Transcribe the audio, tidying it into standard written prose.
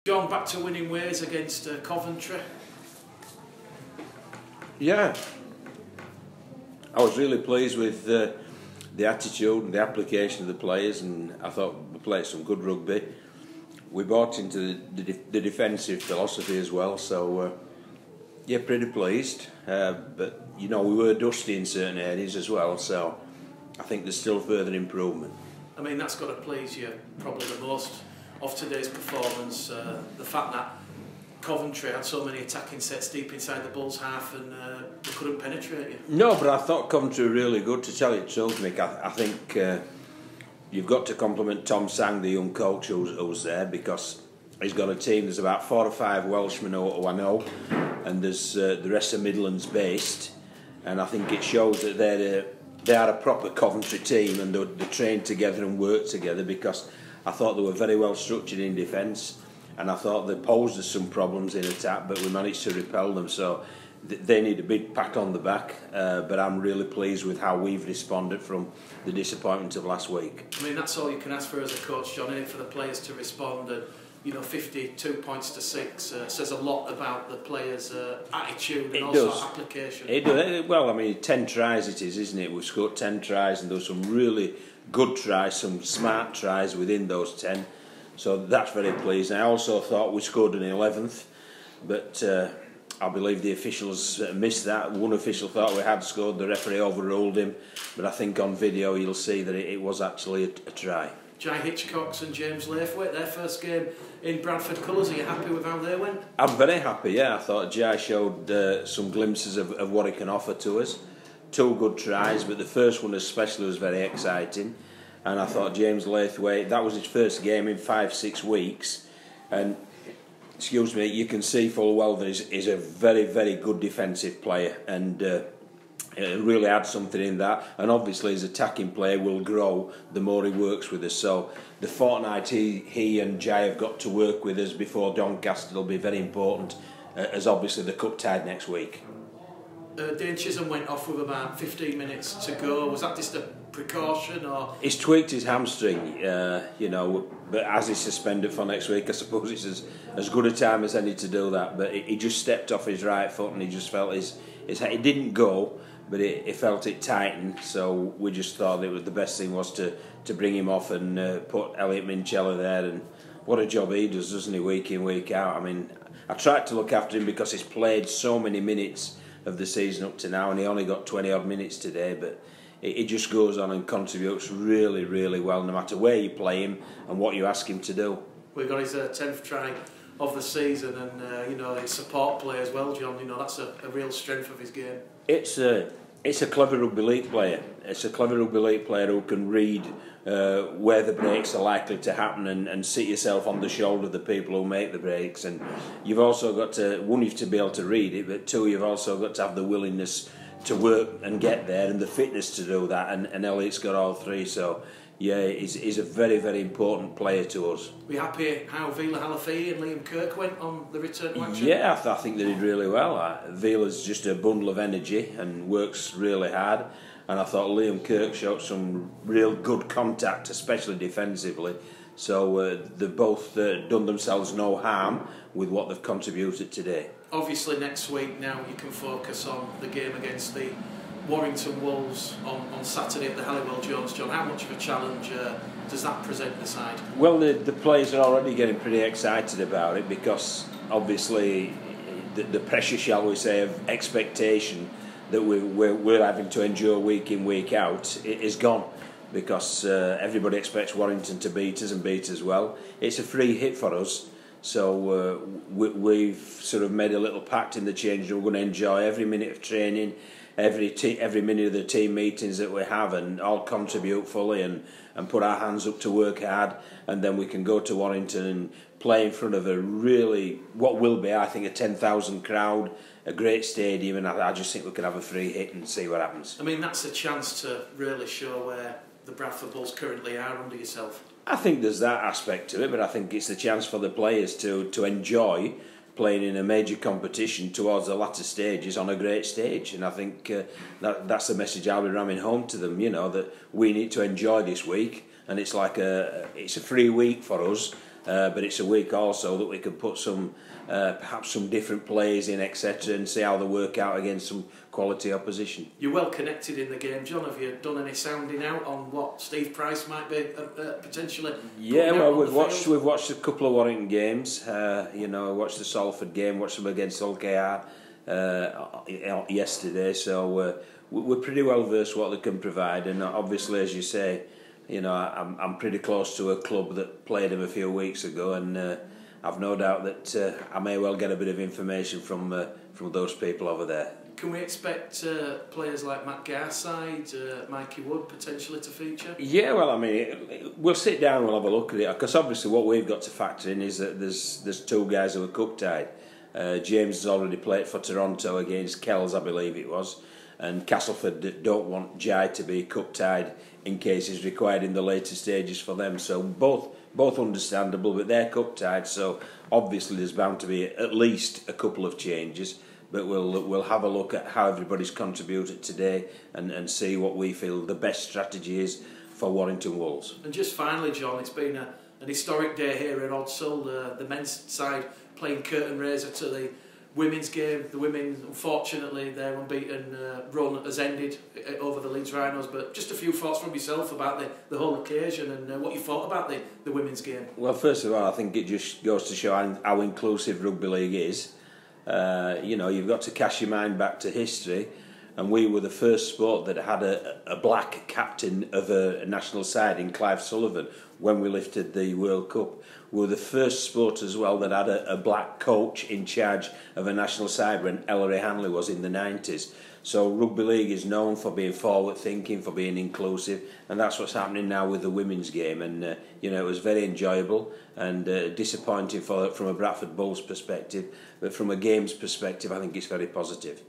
John, back to winning ways against Coventry. Yeah, I was really pleased with the attitude and the application of the players, and I thought we played some good rugby. We bought into the defensive philosophy as well, so yeah, pretty pleased. But you know, we were dusty in certain areas as well, so I think there's still further improvement. I mean, that's got to please you probably the most of today's performance. The fact that Coventry had so many attacking sets deep inside the Bulls' half and they couldn't penetrate you. No, but I thought Coventry were really good, to tell you the truth, Mick. I think you've got to compliment Tom Sang, the young coach who's there, because he's got a team. There's about 4 or 5 Welshmen who I know, and there's the rest are Midlands based, and I think it shows that they are a proper Coventry team, and they train together and work together, because I thought they were very well structured in defence, and I thought they posed us some problems in attack, but we managed to repel them. So they need a big pat on the back, but I'm really pleased with how we've responded from the disappointment of last week. I mean, that's all you can ask for as a coach, John, isn't it, for the players to respond. And you know, 52 points to 6 says a lot about the players' attitude and also application. It does. Well, I mean, 10 tries it is, isn't it? We've scored 10 tries, and there were some really good tries, some smart tries within those 10. So that's very pleasing. I also thought we scored an 11th, but I believe the officials missed that. One official thought we had scored, the referee overruled him, but I think on video you'll see that it was actually a try. Jai Hitchcock's and James Laithwaite, their first game in Bradford colours. Are you happy with how they went? I'm very happy, yeah. I thought Jai showed some glimpses of what he can offer to us. 2 good tries, but the first one especially was very exciting. And I thought James Laithwaite, that was his first game in 5-6 weeks. And, excuse me, you can see full well that he's a very, very good defensive player. And really adds something in that. And obviously his attacking play will grow the more he works with us. So the fortnight he and Jai have got to work with us before Doncaster will be very important, as obviously the cup tied next week. Dane Chisholm went off with about 15 minutes to go. Was that just a precaution, or...? He's tweaked his hamstring, you know, but as he's suspended for next week, I suppose it's as good a time as any to do that. But he just stepped off his right foot, and he just felt his head. It didn't go, but he felt it tighten. So we just thought it was the best thing was to bring him off and put Elliot Minchella there. And what a job he does, doesn't he, week in, week out? I mean, I tried to look after him because he's played so many minutes of the season up to now, and he only got 20 odd minutes today, but it just goes on and contributes really, really well, no matter where you play him and what you ask him to do. We got his 10th try of the season, and you know, his support play as well, John. You know, that's a real strength of his game. It's a clever rugby league player. It's a clever rugby league player who can read where the breaks are likely to happen and sit yourself on the shoulder of the people who make the breaks. And you've also got to, one, you have to be able to read it, but 2, you've also got to have the willingness to work and get there and the fitness to do that. And Elliot's got all 3, so yeah, he's a very, very important player to us. Were you happy how Vila Halafi and Liam Kirk went on the return to action? Yeah, I think they did really well. Vila's just a bundle of energy and works really hard. And I thought Liam Kirk showed some real good contact, especially defensively. So they've both done themselves no harm with what they've contributed today. Obviously next week now you can focus on the game against the Warrington Wolves on Saturday at the Halliwell Jones. John, how much of a challenge does that present the side? Well, the players are already getting pretty excited about it, because obviously the pressure, shall we say, of expectation that we're having to endure week in, week out is gone, because everybody expects Warrington to beat us and beat us well. It's a free hit for us, so we've sort of made a little pact in the change room. We're going to enjoy every minute of training, every minute of the team meetings that we have, and all contribute fully and put our hands up to work hard, and then we can go to Warrington and play in front of a really, what will be, I think, a 10,000 crowd, a great stadium, and I just think we can have a free hit and see what happens. I mean, that's a chance to really show where the Bradford Bulls currently are under yourself. I think there's that aspect to it, but I think it's the chance for the players to enjoy playing in a major competition towards the latter stages on a great stage, and I think that's the message I'll be ramming home to them. You know, that we need to enjoy this week, and it's like it's a free week for us, but it's a week also that we can put some perhaps some different plays in, etc., and see how they work out against some quality opposition. You're well connected in the game, John. Have you done any sounding out on what Steve Price might be potentially? Yeah, well, we've watched a couple of Warrington games. You know, I watched the Salford game, watched them against Hull Kear yesterday. So we're pretty well versed what they can provide, and obviously, as you say, you know, I'm pretty close to a club that played him a few weeks ago, and I've no doubt that I may well get a bit of information from those people over there. Can we expect players like Matt Garside, Mikey Wood potentially to feature? Yeah, well, I mean, we'll sit down, we'll have a look at it, because obviously what we've got to factor in is that there's two guys who are cup tied. James has already played for Toronto against Kells, I believe it was, and Castleford don't want Jai to be cup tied in case he's required in the later stages for them. So both understandable, but they're cup tied, so obviously there's bound to be at least a couple of changes. But we'll have a look at how everybody's contributed today and see what we feel the best strategy is for Warrington Wolves. And just finally, John, it's been an historic day here at Odsall. The men's side playing curtain raiser to the women's game. The women, unfortunately, their unbeaten run has ended over the Leeds Rhinos. But just a few thoughts from yourself about the whole occasion and what you thought about the women's game. Well, first of all, I think it just goes to show how inclusive rugby league is. You know, you've got to cast your mind back to history, and we were the first sport that had a black captain of a national side in Clive Sullivan when we lifted the World Cup. We were the first sport as well that had a black coach in charge of a national side when Ellery Hanley was in the 90s. So rugby league is known for being forward thinking, for being inclusive, and that's what's happening now with the women's game. And you know, it was very enjoyable and disappointing from a Bradford Bulls perspective, but from a games perspective I think it's very positive.